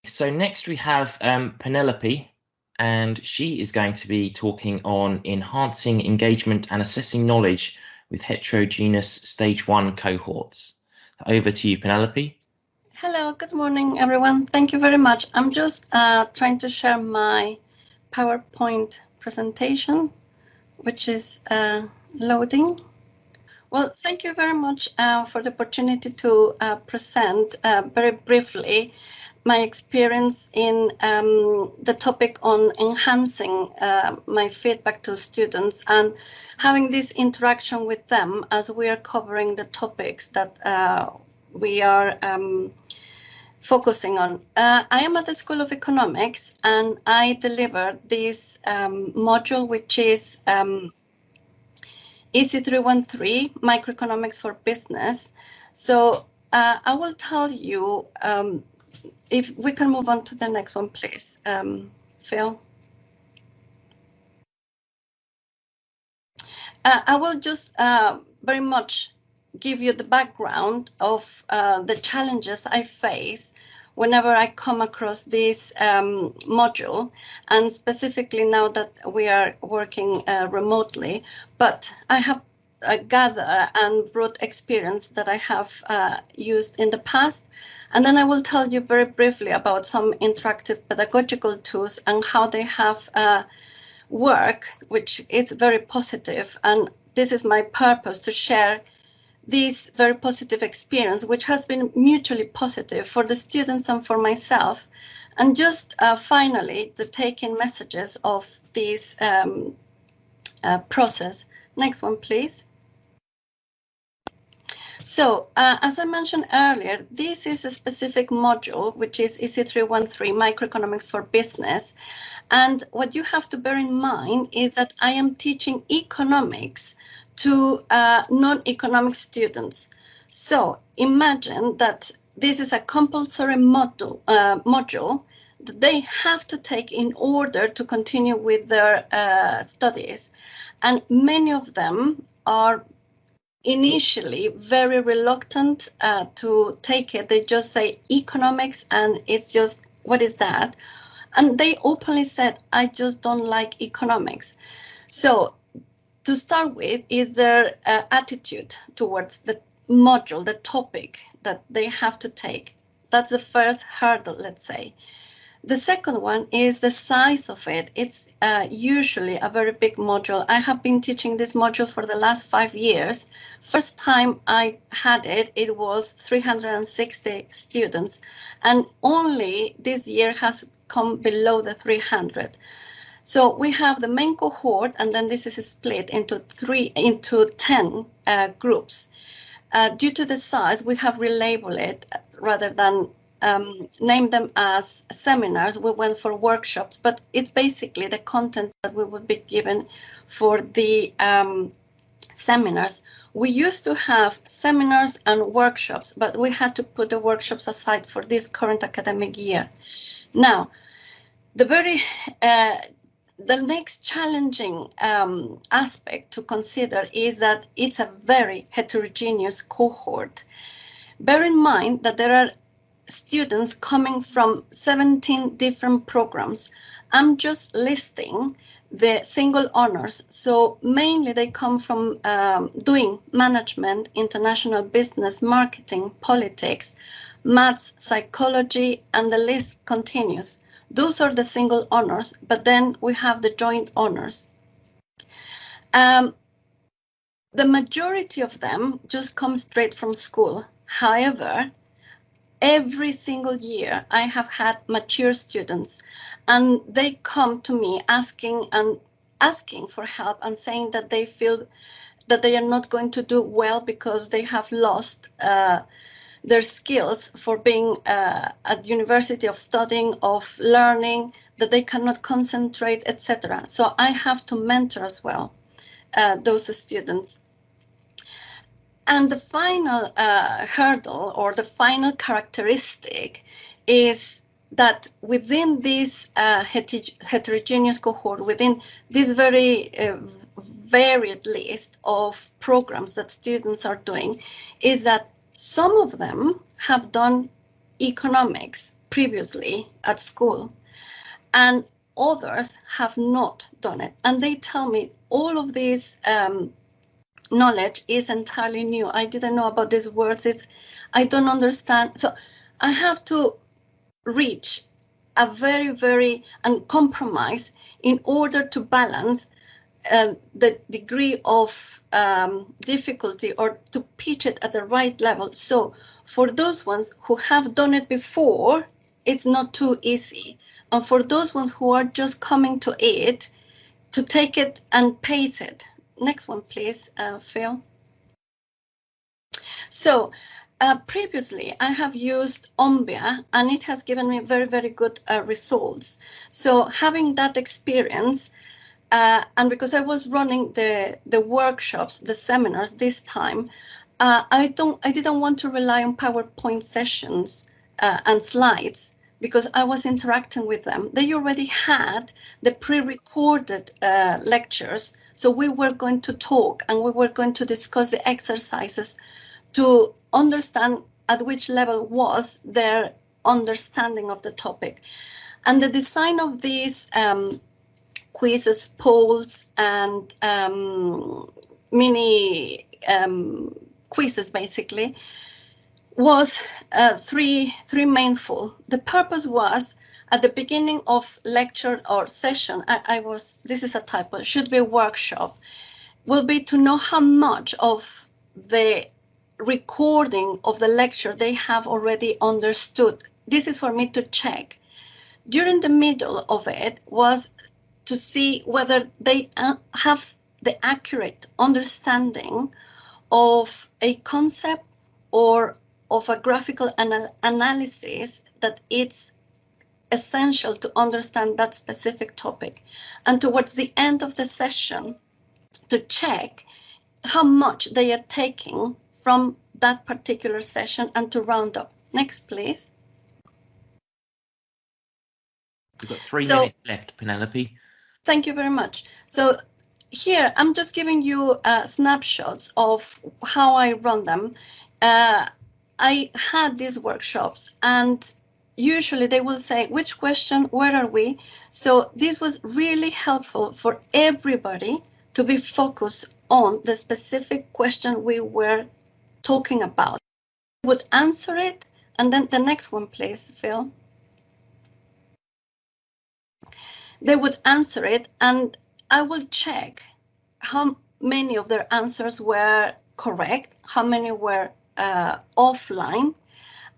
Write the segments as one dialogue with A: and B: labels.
A: So next we have Penelope, and she is going to be talking on enhancing engagement and assessing knowledge with heterogeneous stage 1 cohorts. Over to you, Penelope.
B: Hello, good morning, everyone. Thank you very much. I'm just trying to share my PowerPoint presentation, which is loading. Well, thank you very much for the opportunity to present very briefly my experience in the topic on enhancing my feedback to students and having this interaction with them as we are covering the topics that we are focusing on. I am at the School of Economics and I deliver this module, which is EC313, Microeconomics for Business. So I will tell you, if we can move on to the next one, please, Phil. I will just very much give you the background of the challenges I face whenever I come across this module, and specifically now that we are working remotely. But I have gathered and brought experience that I have used in the past. And then I will tell you very briefly about some interactive pedagogical tools and how they have work, which is very positive. And this is my purpose, to share this very positive experience, which has been mutually positive for the students and for myself. And just finally, the take-in messages of this process. Next one, please. So, as I mentioned earlier, this is a specific module, which is EC313, Microeconomics for Business. And what you have to bear in mind is that I am teaching economics to non-economic students. So imagine that this is a compulsory module that they have to take in order to continue with their studies. And many of them are initially very reluctant to take it. They just say economics and it's just, what is that? And they openly said, I just don't like economics. So to start with is their attitude towards the module, the topic that they have to take. That's the first hurdle, let's say. The second one is the size of it. It's usually a very big module. I have been teaching this module for the last 5 years. First time I had it, it was 360 students, and only this year has come below the 300. So we have the main cohort, and then this is split into 10 groups. Due to the size, we have relabeled it rather than name them as seminars. We went for workshops, but it's basically the content that we would be given for the seminars. We used to have seminars and workshops, but we had to put the workshops aside for this current academic year. Now, the next challenging aspect to consider is that it's a very heterogeneous cohort. Bear in mind that there are students coming from 17 different programs. I'm just listing the single honors. So mainly they come from doing management, international business, marketing, politics, maths, psychology, and the list continues. Those are the single honors, but then we have the joint honors. The majority of them just come straight from school. However, every single year I have had mature students, and they come to me asking for help and saying that they feel that they are not going to do well because they have lost their skills for being at university, of studying, of learning, that they cannot concentrate, etc. So I have to mentor as well those students. And the final hurdle, or the final characteristic, is that within this heterogeneous cohort, within this very varied list of programs that students are doing, is that some of them have done economics previously at school, and others have not done it. And they tell me all of this knowledge is entirely new. I didn't know about these words. I don't understand. So I have to reach a very and compromise in order to balance the degree of difficulty, or to pitch it at the right level. So for those ones who have done it before, it's not too easy. And for those ones who are just coming to it, to take it and pace it. Next one, please, Phil. So previously, I have used Ombia, and it has given me very good results. So having that experience, and because I was running the workshops, the seminars this time, I didn't want to rely on PowerPoint sessions and slides, because I was interacting with them. They already had the pre-recorded lectures, so we were going to talk and we were going to discuss the exercises to understand at which level was their understanding of the topic. And the design of these quizzes, polls, and mini quizzes, basically, was three mainfold. The purpose was, at the beginning of lecture or session, this is a typo, should be a workshop, will be to know how much of the recording of the lecture they have already understood. This is for me to check. During the middle of it was to see whether they have the accurate understanding of a concept or of a graphical analysis that it's essential to understand that specific topic. And towards the end of the session, to check how much they are taking from that particular session and to round up. Next, please.
A: We've got 3 minutes left, Penelope.
B: Thank you very much. So here, I'm just giving you snapshots of how I run them. I had these workshops, and usually they will say, which question, where are we? So this was really helpful for everybody to be focused on the specific question we were talking about. I would answer it, and then the next one, please, Phil. They would answer it, and I will check how many of their answers were correct, how many were offline.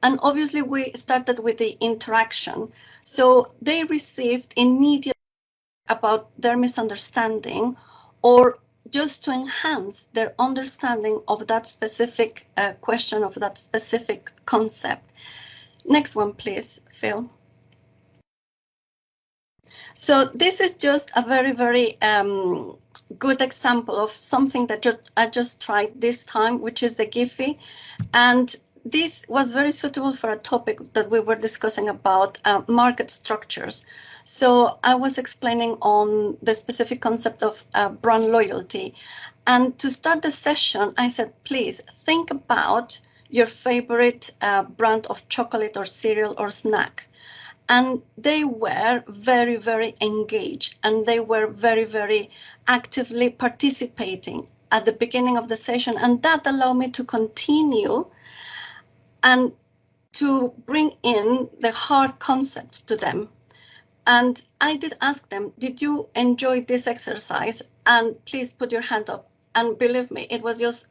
B: And obviously we started with the interaction. So they received immediate about their misunderstanding, or just to enhance their understanding of that specific question, of that specific concept. Next one, please, Phil. So this is just a very good example of something that I just tried this time, which is the Giphy. And this was very suitable for a topic that we were discussing about market structures. So I was explaining on the specific concept of brand loyalty. And to start the session, I said, please think about your favorite brand of chocolate or cereal or snack. And they were very engaged, and they were very actively participating at the beginning of the session. And that allowed me to continue and to bring in the hard concepts to them. And I did ask them, did you enjoy this exercise? And please put your hand up. And believe me, it was just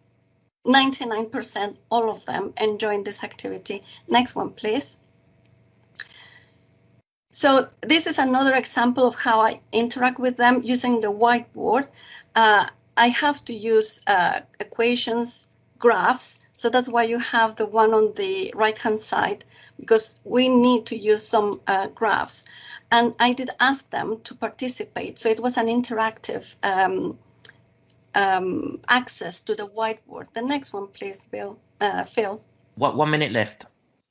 B: 99%, all of them enjoying this activity. Next one, please. So this is another example of how I interact with them using the whiteboard. I have to use equations, graphs. So that's why you have the one on the right-hand side, because we need to use some graphs. And I did ask them to participate. So it was an interactive access to the whiteboard. The next one, please, Phil.
A: 1 minute left.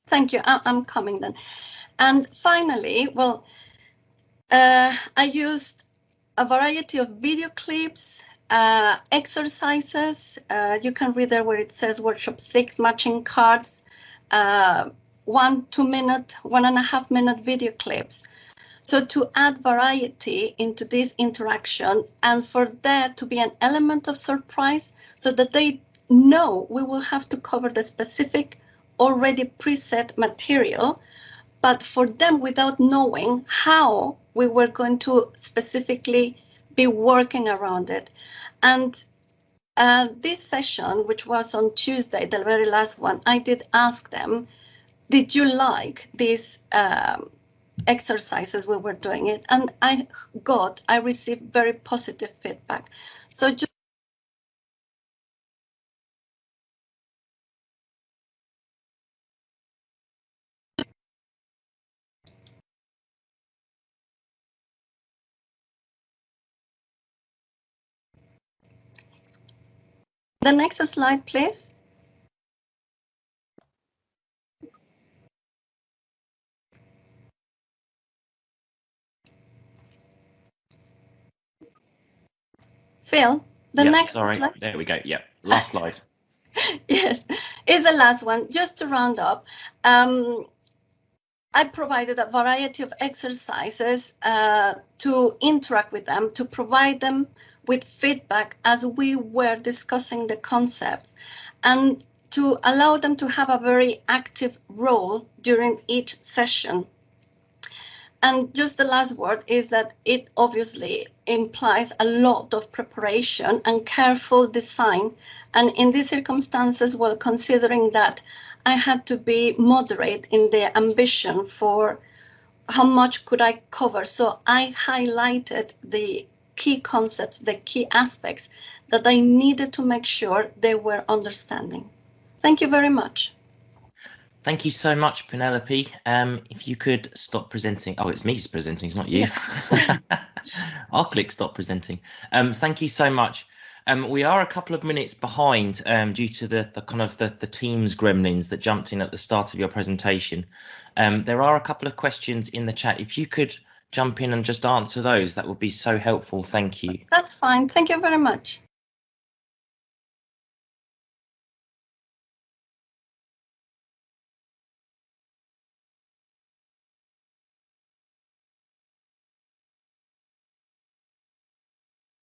B: Thank you. I'm coming then. And finally, well, I used a variety of video clips, exercises. You can read there where it says workshop 6, matching cards, 1-2 minute, 1.5 minute video clips. So to add variety into this interaction and for there to be an element of surprise so that they know we will have to cover the specific already preset material, but for them without knowing how we were going to specifically be working around it. And this session, which was on Tuesday, the very last one, I did ask them, did you like these exercises we were doing it? And I received very positive feedback. So just the next slide, please. Phil, the next slide.
A: There we go. Yeah, last slide.
B: Yes, is the last one. Just to round up, I provided a variety of exercises to interact with them, to provide them with feedback as we were discussing the concepts, and to allow them to have a very active role during each session. And just the last word is that it obviously implies a lot of preparation and careful design. And in these circumstances, well, considering that I had to be moderate in the ambition for how much could I cover. So I highlighted the key concepts, the key aspects that I needed to make sure they were understanding. Thank you very much.
A: Thank you so much, Penelope. If you could stop presenting. Oh, it's me presenting, it's not you. Yeah. I'll click stop presenting. Thank you so much. We are a couple of minutes behind due to the Teams gremlins that jumped in at the start of your presentation. There are a couple of questions in the chat. If you could jump in and just answer those, that would be so helpful. Thank you.
B: That's fine. Thank you very much.